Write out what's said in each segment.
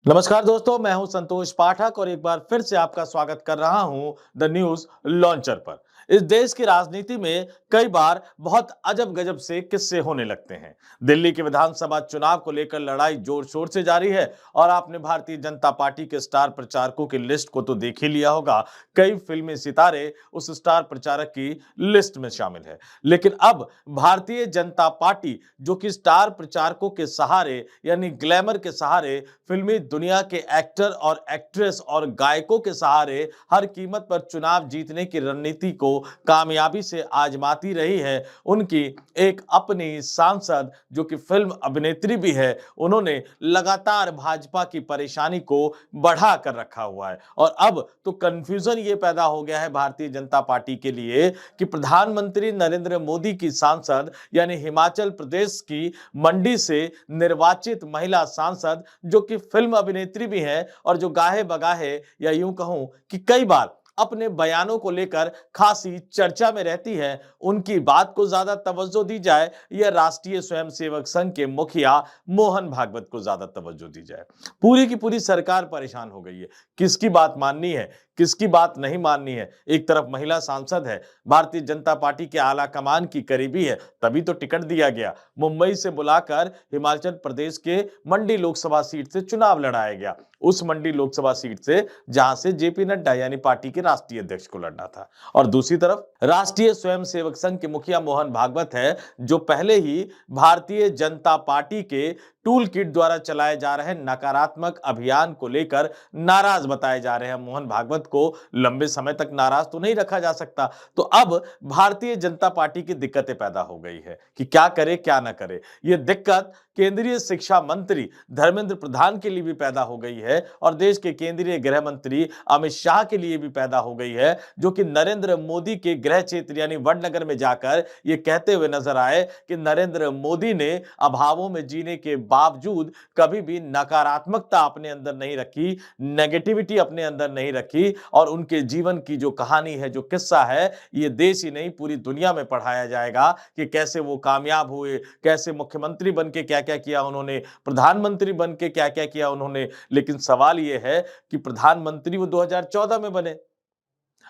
नमस्कार दोस्तों, मैं हूं संतोष पाठक और एक बार फिर से आपका स्वागत कर रहा हूं द न्यूज लॉन्चर पर। इस देश की राजनीति में कई बार बहुत अजब गजब से किस्से होने लगते हैं। दिल्ली के विधानसभा चुनाव को लेकर लड़ाई जोर शोर से जारी है और आपने भारतीय जनता पार्टी के स्टार प्रचारकों की लिस्ट को तो देख ही लिया होगा। कई फिल्मी सितारे उस स्टार प्रचारक की लिस्ट में शामिल है, लेकिन अब भारतीय जनता पार्टी जो कि स्टार प्रचारकों के सहारे यानी ग्लैमर के सहारे फिल्मी दुनिया के एक्टर और एक्ट्रेस और गायकों के सहारे हर कीमत पर चुनाव जीतने की रणनीति को कामयाबी से आजमाती रही है, उनकी एक अपनी सांसद जो कि फिल्म अभिनेत्री भी है, उन्होंने लगातार भाजपा की परेशानी को बढ़ा कर रखा हुआ है। और अब तो कंफ्यूजन ये पैदा हो गया है भारतीय जनता पार्टी के लिए कि प्रधानमंत्री नरेंद्र मोदी की सांसद यानी हिमाचल प्रदेश की मंडी से निर्वाचित महिला सांसद जो कि फिल्म अभिनेत्री भी हैं और जो गाहे बगाहे या यूं कहूं कि कई बार अपने बयानों को लेकर खासी चर्चा में रहती है, उनकी बात को ज्यादा तवज्जो दी जाए या राष्ट्रीय स्वयंसेवक संघ के मुखिया मोहन भागवत को ज्यादा तवज्जो दी जाए। पूरी की पूरी सरकार परेशान हो गई है, किसकी बात माननी है, किसकी बात नहीं माननी है। एक तरफ महिला सांसद है, भारतीय जनता पार्टी के आला कमान की करीबी है, तभी तो टिकट दिया गया, मुंबई से बुलाकर हिमाचल प्रदेश के मंडी लोकसभा सीट से चुनाव लड़ाया गया, उस मंडी लोकसभा सीट से जहां से जेपी नड्डा यानी पार्टी के राष्ट्रीय अध्यक्ष को लड़ना था। और दूसरी तरफ राष्ट्रीय स्वयंसेवक संघ के मुखिया मोहन भागवत है, जो पहले ही भारतीय जनता पार्टी के टूल किट द्वारा चलाए जा रहे नकारात्मक अभियान को लेकर नाराज बताए जा रहे हैं। मोहन भागवत को लंबे समय तक नाराज तो नहीं रखा जा सकता, तो अब भारतीय जनता पार्टी की दिक्कतें पैदा हो गई है कि क्या करे क्या ना करे। यह दिक्कत केंद्रीय शिक्षा मंत्री धर्मेंद्र प्रधान के लिए भी पैदा हो गई है और देश के केंद्रीय गृह मंत्री अमित शाह के लिए भी पैदा हो गई है, जो कि नरेंद्र मोदी के गृह क्षेत्र यानी वडनगर में जाकर यह कहते हुए नजर आए कि नरेंद्र मोदी ने अभावों में जीने के बावजूद कभी भी नकारात्मकता अपने अंदर नहीं रखी, नेगेटिविटी अपने अंदर नहीं रखी और उनके जीवन की जो कहानी है, जो किस्सा है, ये देश ही नहीं पूरी दुनिया में पढ़ाया जाएगा कि कैसे वो कामयाब हुए, कैसे मुख्यमंत्री बन के क्या क्या किया उन्होंने, प्रधानमंत्री बन के क्या क्या किया उन्होंने। लेकिन सवाल यह है कि प्रधानमंत्री वो 2014 में बने।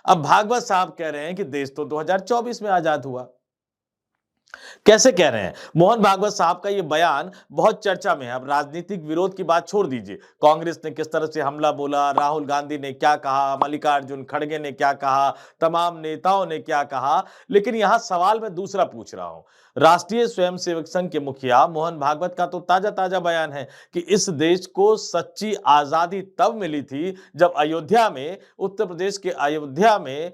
अब भागवत साहब कह रहे हैं कि देश तो 2024 में आजाद हुआ। कैसे कह रहे हैं? मोहन भागवत साहब का यह बयान बहुत चर्चा में है। अब राजनीतिक विरोध की बात छोड़ दीजिए, कांग्रेस ने किस तरह से हमला बोला, राहुल गांधी ने क्या कहा, मल्लिकार्जुन खड़गे ने क्या कहा, तमाम नेताओं ने क्या कहा, लेकिन यहां सवाल मैं दूसरा पूछ रहा हूं। राष्ट्रीय स्वयंसेवक संघ के मुखिया मोहन भागवत का तो ताजा ताजा बयान है कि इस देश को सच्ची आजादी तब मिली थी जब अयोध्या में, उत्तर प्रदेश के अयोध्या में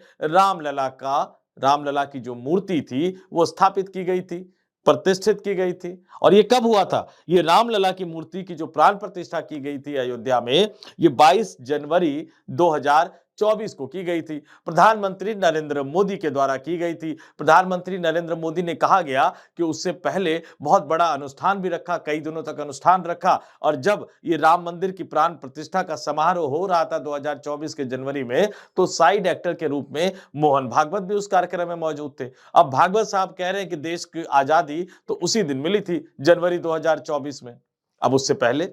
रामलला की जो मूर्ति थी वो स्थापित की गई थी, प्रतिष्ठित की गई थी। और ये कब हुआ था? ये रामलला की मूर्ति की जो प्राण प्रतिष्ठा की गई थी अयोध्या में, ये 22 जनवरी 2024 को की गई थी। प्रधानमंत्री नरेंद्र मोदी के द्वारा की गई थी। प्रधानमंत्री नरेंद्र मोदी ने कहा गया कि उससे पहले बहुत बड़ा अनुष्ठान भी रखा, कई दिनों तक अनुष्ठान रखा, और जब ये राम मंदिर की प्राण प्रतिष्ठा का समारोह हो रहा था 2024 के जनवरी में, तो साइड एक्टर के रूप में मोहन भागवत भी उस कार्यक्रम में मौजूद थे। अब भागवत साहब कह रहे हैं कि देश की आजादी तो उसी दिन मिली थी, जनवरी 2024 में। अब उससे पहले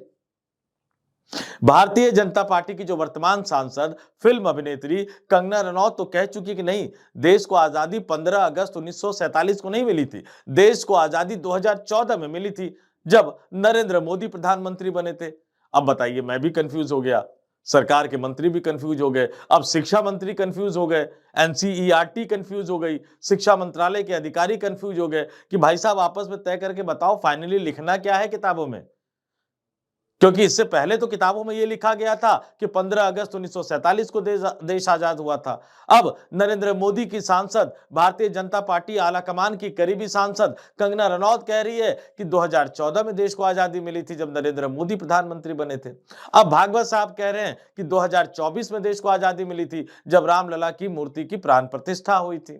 भारतीय जनता पार्टी की जो वर्तमान सांसद फिल्म अभिनेत्री कंगना रनौत तो कह चुकी कि नहीं, देश को आजादी 15 अगस्त 1947 को नहीं मिली थी, देश को आजादी 2014 में मिली थी जब नरेंद्र मोदी प्रधानमंत्री बने थे। अब बताइए, मैं भी कंफ्यूज हो गया, सरकार के मंत्री भी कंफ्यूज हो गए, अब शिक्षा मंत्री कंफ्यूज हो गए, एनसीईआरटी कंफ्यूज हो गई, शिक्षा मंत्रालय के अधिकारी कंफ्यूज हो गए कि भाई साहब आपस में तय करके बताओ फाइनली लिखना क्या है किताबों में। क्योंकि इससे पहले तो किताबों में यह लिखा गया था कि 15 अगस्त 1947 को देश आजाद हुआ था। अब नरेंद्र मोदी की सांसद, भारतीय जनता पार्टी आलाकमान की करीबी सांसद कंगना रनौत कह रही है कि 2014 में देश को आजादी मिली थी जब नरेंद्र मोदी प्रधानमंत्री बने थे। अब भागवत साहब कह रहे हैं कि 2024 में देश को आजादी मिली थी जब रामलला की मूर्ति की प्राण प्रतिष्ठा हुई थी।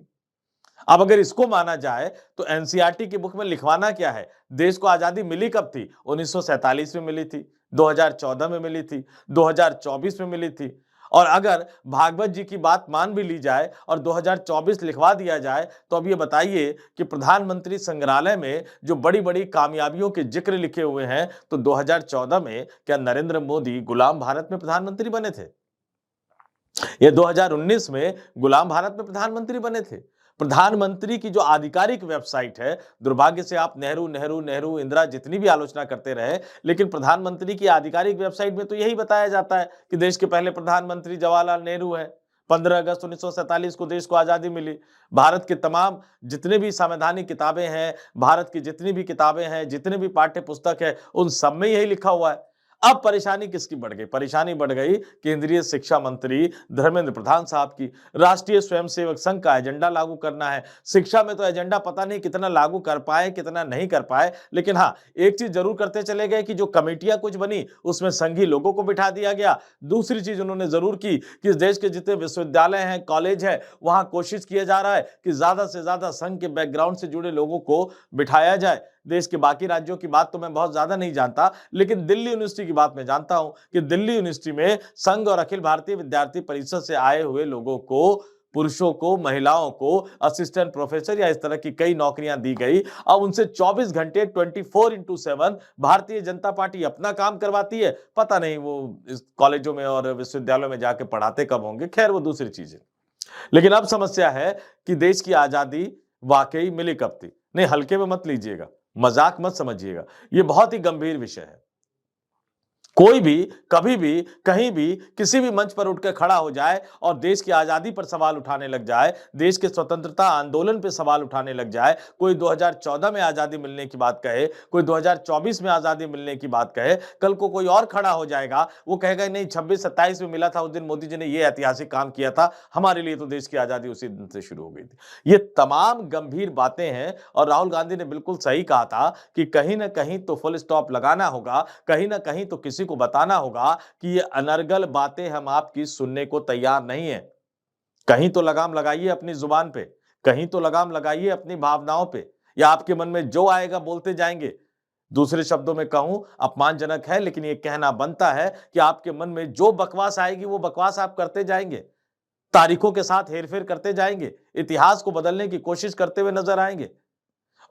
अब अगर इसको माना जाए तो एनसीईआरटी की बुक में लिखवाना क्या है? देश को आजादी मिली कब थी? 1947 में मिली थी, 2014 में मिली थी, 2024 में मिली थी। और अगर भागवत जी की बात मान भी ली जाए और 2024 लिखवा दिया जाए, तो अब ये बताइए कि प्रधानमंत्री संग्रहालय में जो बड़ी-बड़ी कामयाबियों के जिक्र लिखे हुए हैं, तो 2014 में क्या नरेंद्र मोदी गुलाम भारत में प्रधानमंत्री बने थे? ये 2019 में गुलाम भारत में प्रधानमंत्री बने थे। प्रधानमंत्री की जो आधिकारिक वेबसाइट है, दुर्भाग्य से आप नेहरू, नेहरू, नेहरू, इंदिरा जितनी भी आलोचना करते रहे, लेकिन प्रधानमंत्री की आधिकारिक वेबसाइट में तो यही बताया जाता है कि देश के पहले प्रधानमंत्री जवाहरलाल नेहरू हैं। 15 अगस्त 1947 को देश को आजादी मिली। भारत के तमाम जितने भी संवैधानिक किताबें हैं, भारत की जितनी भी किताबें हैं, जितने भी पाठ्य पुस्तक है, उन सब में यही लिखा हुआ है। अब परेशानी किसकी बढ़ गई? परेशानी बढ़ गई केंद्रीय शिक्षा मंत्री धर्मेंद्र प्रधान साहब की। राष्ट्रीय स्वयंसेवक संघ का एजेंडा लागू करना है। शिक्षा में तो एजेंडा पता नहीं कितना लागू कर पाए, कितना नहीं कर पाए, लेकिन हाँ, एक चीज जरूर करते चले गए कि जो कमेटियां कुछ बनी, उसमें संघी लोगों को बिठा दिया गया। दूसरी चीज उन्होंने जरूर की कि इस देश के जितने विश्वविद्यालय हैं, कॉलेज है, वहां कोशिश किया जा रहा है कि ज्यादा से ज्यादा संघ के बैकग्राउंड से जुड़े लोगों को बिठाया जाए। देश के बाकी राज्यों की बात तो मैं बहुत ज्यादा नहीं जानता, लेकिन दिल्ली यूनिवर्सिटी की बात मैं जानता हूं कि दिल्ली यूनिवर्सिटी में संघ और अखिल भारतीय विद्यार्थी परिषद से आए हुए लोगों को, पुरुषों को, महिलाओं को असिस्टेंट प्रोफेसर या इस तरह की कई नौकरियां दी गई। अब उनसे 24 घंटे 24x7 भारतीय जनता पार्टी अपना काम करवाती है। पता नहीं वो इस कॉलेजों में और विश्वविद्यालयों में जाके पढ़ाते कब होंगे, खैर वो दूसरी चीज है। लेकिन अब समस्या है कि देश की आजादी वाकई मिली कब थी? नहीं, हल्के में मत लीजिएगा, मजाक मत समझिएगा, ये बहुत ही गंभीर विषय है। कोई भी कभी भी कहीं भी किसी भी मंच पर उठकर खड़ा हो जाए और देश की आजादी पर सवाल उठाने लग जाए, देश के स्वतंत्रता आंदोलन पर सवाल उठाने लग जाए, कोई 2014 में आजादी मिलने की बात कहे, कोई 2024 में आजादी मिलने की बात कहे, कल को कोई और खड़ा हो जाएगा, वो कहेगा नहीं 26-27 में मिला था, उस दिन मोदी जी ने ये ऐतिहासिक काम किया था, हमारे लिए तो देश की आजादी उसी दिन से शुरू हो गई थी। ये तमाम गंभीर बातें हैं और राहुल गांधी ने बिल्कुल सही कहा था कि कहीं ना कहीं तो फुल स्टॉप लगाना होगा, कहीं ना कहीं तो किसी को बताना होगा कि ये अनर्गल बातें हम आपकी सुनने को तैयार नहीं है। कहीं तो लगाम लगाइए अपनी जुबान पे, कहीं तो लगाम लगाइए अपनी भावनाओं पे, या आपके मन में जो आएगा बोलते जाएंगे। दूसरे शब्दों में कहूं, अपमानजनक है लेकिन ये कहना बनता है कि आपके मन में जो बकवास आएगी वो बकवास आप करते जाएंगे, तारीखों के साथ हेरफेर करते जाएंगे, इतिहास को बदलने की कोशिश करते हुए नजर आएंगे।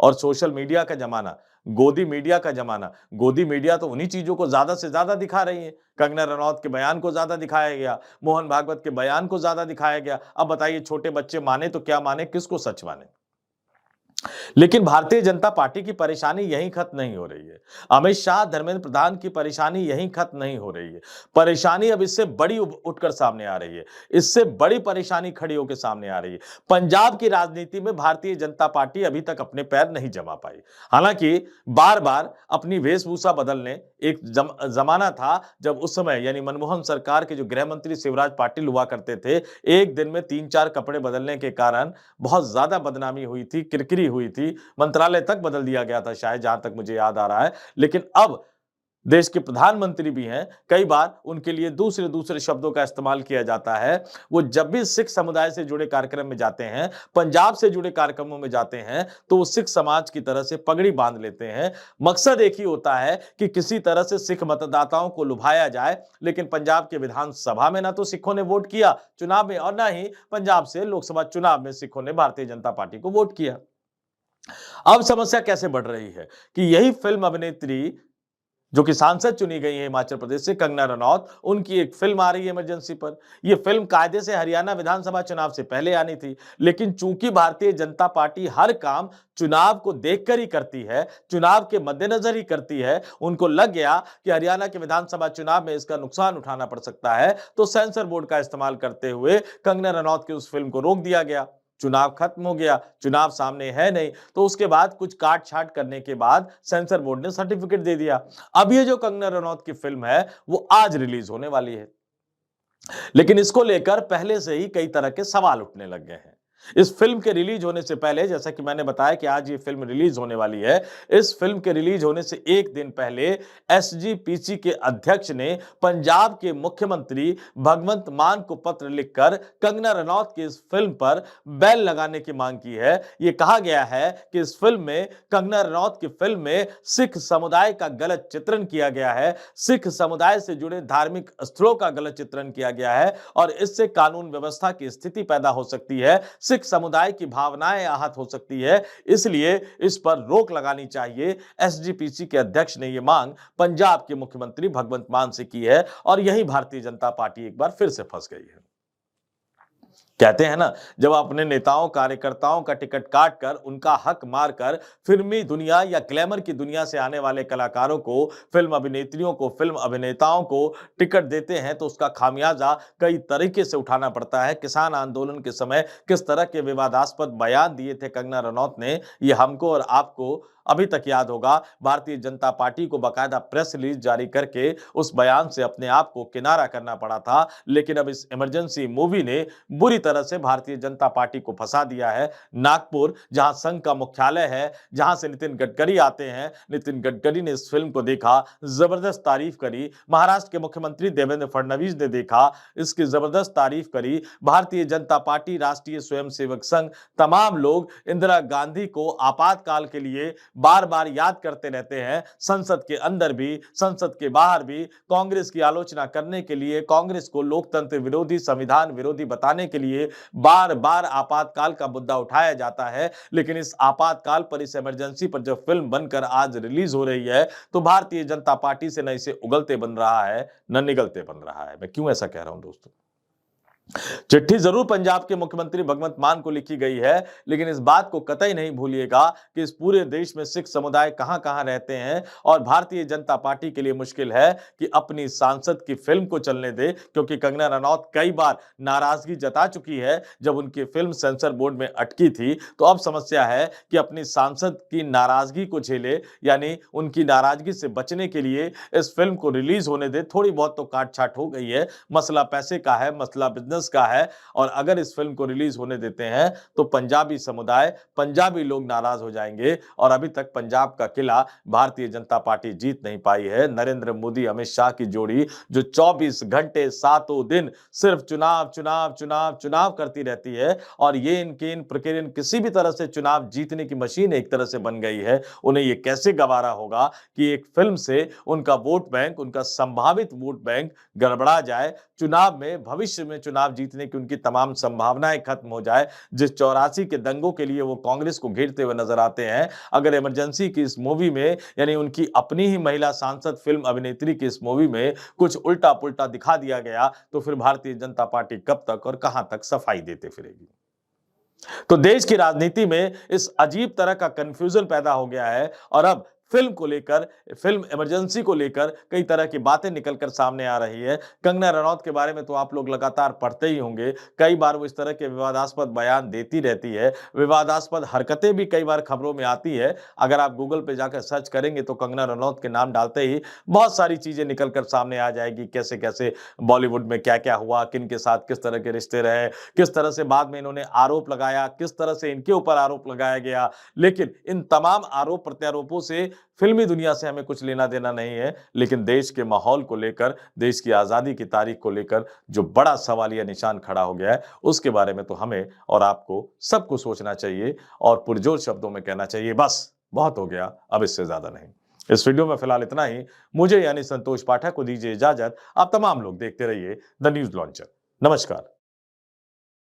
और सोशल मीडिया का जमाना, गोदी मीडिया का जमाना, गोदी मीडिया तो उन्हीं चीजों को ज्यादा से ज्यादा दिखा रही है। कंगना रनौत के बयान को ज्यादा दिखाया गया, मोहन भागवत के बयान को ज्यादा दिखाया गया। अब बताइए छोटे बच्चे माने तो क्या माने, किसको सच माने? लेकिन भारतीय जनता पार्टी की परेशानी यहीं खत्म नहीं हो रही है। अमित शाह, धर्मेंद्र प्रधान की परेशानी यहीं खत्म नहीं हो रही है। परेशानी अब इससे बड़ी उठकर सामने आ रही है। इससे बड़ी परेशानी खड़ी होकर सामने आ रही है। पंजाब की राजनीति में भारतीय जनता पार्टी अभी तक अपने पैर नहीं जमा पाई। हालांकि बार बार अपनी वेशभूषा बदलने, एक जमाना था जब उस समय यानी मनमोहन सरकार के जो गृह मंत्री शिवराज पाटिल हुआ करते थे, एक दिन में 3-4 कपड़े बदलने के कारण बहुत ज्यादा बदनामी हुई थी, किरकिरी हुई थी, मंत्रालय तक बदल दिया गया था शायद, जहां तक मुझे याद आ रहा है। लेकिन अब देश के प्रधानमंत्री भी हैं, कई बार उनके लिए दूसरे दूसरे शब्दों का इस्तेमाल किया जाता है। वो जब भी सिख समुदाय से जुड़े कार्यक्रम में जाते हैं, पंजाब से जुड़े कार्यक्रमों में जाते हैं, तो वो सिख समाज की तरह से पगड़ी बांध लेते हैं। मकसद एक ही होता है कि किसी तरह से सिख मतदाताओं को लुभाया जाए। लेकिन पंजाब के विधानसभा में ना तो सिखों ने वोट किया चुनाव में, और ना ही पंजाब से लोकसभा चुनाव में सिखों ने भारतीय जनता पार्टी को वोट किया। अब समस्या कैसे बढ़ रही है कि यही फिल्म अभिनेत्री जो कि सांसद चुनी गई है हिमाचल प्रदेश से, कंगना रनौत, उनकी एक फिल्म आ रही है इमरजेंसी पर। यह फिल्म कायदे से हरियाणा विधानसभा चुनाव से पहले आनी थी, लेकिन चूंकि भारतीय जनता पार्टी हर काम चुनाव को देखकर ही करती है, चुनाव के मद्देनजर ही करती है, उनको लग गया कि हरियाणा के विधानसभा चुनाव में इसका नुकसान उठाना पड़ सकता है, तो सेंसर बोर्ड का इस्तेमाल करते हुए कंगना रनौत की उस फिल्म को रोक दिया गया। चुनाव खत्म हो गया, चुनाव सामने है नहीं, तो उसके बाद कुछ काट छाट करने के बाद सेंसर बोर्ड ने सर्टिफिकेट दे दिया। अब ये जो कंगना रनौत की फिल्म है वो आज रिलीज होने वाली है, लेकिन इसको लेकर पहले से ही कई तरह के सवाल उठने लग गए हैं। इस फिल्म के रिलीज होने से पहले, जैसा कि मैंने बताया कि आज ये फिल्म रिलीज होने वाली है, इस फिल्म के रिलीज होने से एक दिन पहले एसजीपीसी के अध्यक्ष ने पंजाब के मुख्यमंत्री भगवंत मान को पत्र लिखकर कंगना रनौत की इस फिल्म पर बैन लगाने की मांग की है। यह कहा गया है कि इस फिल्म में, कंगना रनौत की फिल्म में सिख समुदाय का गलत चित्रण किया गया है, सिख समुदाय से जुड़े धार्मिक स्थलों का गलत चित्रण किया गया है और इससे कानून व्यवस्था की स्थिति पैदा हो सकती है, सिख समुदाय की भावनाएं आहत हो सकती है, इसलिए इस पर रोक लगानी चाहिए। एसजीपीसी के अध्यक्ष ने यह मांग पंजाब के मुख्यमंत्री भगवंत मान से की है और यही भारतीय जनता पार्टी एक बार फिर से फंस गई है। कहते हैं ना, जब अपने नेताओं कार्यकर्ताओं का टिकट काटकर उनका हक मारकर फिल्मी दुनिया या ग्लैमर की दुनिया से आने वाले कलाकारों को, फिल्म अभिनेत्रियों को, फिल्म अभिनेताओं को टिकट देते हैं तो उसका खामियाजा कई तरीके से उठाना पड़ता है। किसान आंदोलन के समय किस तरह के विवादास्पद बयान दिए थे कंगना रनौत ने, ये हमको और आपको अभी तक याद होगा। भारतीय जनता पार्टी को बाकायदा प्रेस रिलीज जारी करके उस बयान से अपने आप को किनारा करना पड़ा था, लेकिन अब इस इमरजेंसी मूवी ने बुरी तरह से भारतीय जनता पार्टी को फंसा दिया है। नागपुर, जहां संघ का मुख्यालय है, जहां से नितिन गडकरी आते हैं, नितिन गडकरी ने इस फिल्म को देखा, जबरदस्त तारीफ करी। महाराष्ट्र के मुख्यमंत्री देवेंद्र फडणवीस ने देखा, इसकी जबरदस्त तारीफ करी। भारतीय जनता पार्टी, राष्ट्रीय स्वयंसेवक संघ, तमाम लोग इंदिरा गांधी को आपातकाल के लिए बार बार याद करते रहते हैं। संसद के अंदर भी, संसद के बाहर भी कांग्रेस की आलोचना करने के लिए, कांग्रेस को लोकतंत्र विरोधी, संविधान विरोधी बताने के लिए बार बार आपातकाल का मुद्दा उठाया जाता है। लेकिन इस आपातकाल पर, इस इमरजेंसी पर जब फिल्म बनकर आज रिलीज हो रही है तो भारतीय जनता पार्टी से न इसे उगलते बन रहा है न निगलते बन रहा है। मैं क्यों ऐसा कह रहा हूं दोस्तों? चिट्ठी जरूर पंजाब के मुख्यमंत्री भगवंत मान को लिखी गई है, लेकिन इस बात को कतई नहीं भूलिएगा कि इस पूरे देश में सिख समुदाय कहां-कहां रहते हैं और भारतीय जनता पार्टी के लिए मुश्किल है कि अपनी सांसद की फिल्म को चलने दे, क्योंकि कंगना रनौत कई बार नाराजगी जता चुकी है जब उनकी फिल्म सेंसर बोर्ड में अटकी थी। तो अब समस्या है कि अपनी सांसद की नाराजगी को झेले, यानी उनकी नाराजगी से बचने के लिए इस फिल्म को रिलीज होने दे। थोड़ी बहुत तो काट-छाट हो गई है, मसला पैसे का है, मसला बिजनेस का है, और अगर इस फिल्म को रिलीज होने देते हैं तो पंजाबी समुदाय, पंजाबी लोग नाराज हो जाएंगे। और अभी तक पंजाब का किला भारतीय जनता पार्टी जीत नहीं पाई है। नरेंद्र मोदी, अमित शाह की जोड़ी जो 24 घंटे सातों दिन सिर्फ चुनाव चुनाव चुनाव चुनाव करती रहती है, और ये इनके इन प्रकिरण किसी भी तरह से चुनाव जीतने की मशीन एक तरह से बन गई है। उन्हें ये कैसे गवारा होगा कि एक फिल्म से उनका वोट बैंक, उनका संभावित वोट बैंक गड़बड़ा जाए, चुनाव में, भविष्य में चुनाव जीतने की उनकी तमाम संभावनाएं खत्म हो जाए। जिस 84 के दंगों के लिए वो कांग्रेस को घेरते हुए नजर आते हैं, अगर इमरजेंसी की इस मूवी में, यानी उनकी अपनी ही महिला सांसद फिल्म अभिनेत्री की इस मूवी में कुछ उल्टा पुल्टा दिखा दिया गया तो फिर भारतीय जनता पार्टी कब तक और कहां तक सफाई देते फिरेगी? तो देश की राजनीति में इस अजीब तरह का कंफ्यूजन पैदा हो गया है और अब फिल्म को लेकर, फिल्म इमरजेंसी को लेकर कई तरह की बातें निकलकर सामने आ रही है। कंगना रनौत के बारे में तो आप लोग लगातार पढ़ते ही होंगे, कई बार वो इस तरह के विवादास्पद बयान देती रहती है, विवादास्पद हरकतें भी कई बार खबरों में आती है। अगर आप गूगल पे जाकर सर्च करेंगे तो कंगना रनौत के नाम डालते ही बहुत सारी चीजें निकलकर सामने आ जाएगी, कैसे कैसे बॉलीवुड में क्या क्या हुआ, किन के साथ किस तरह के रिश्ते रहे, किस तरह से बाद में इन्होंने आरोप लगाया, किस तरह से इनके ऊपर आरोप लगाया गया। लेकिन इन तमाम आरोप प्रत्यारोपों से फिल्मी दुनिया से हमें कुछ लेना देना नहीं है, लेकिन देश के माहौल को लेकर, देश की आजादी की तारीख को लेकर जो बड़ा सवालिया निशान खड़ा हो गया है, उसके बारे में तो हमें और आपको सबको सोचना चाहिए और पुरजोर शब्दों में कहना चाहिए, बस बहुत हो गया, अब इससे ज्यादा नहीं। इस वीडियो में फिलहाल इतना ही। मुझे यानी संतोष पाठक को दीजिए इजाजत। आप तमाम लोग देखते रहिए द न्यूज लॉन्चर। नमस्कार।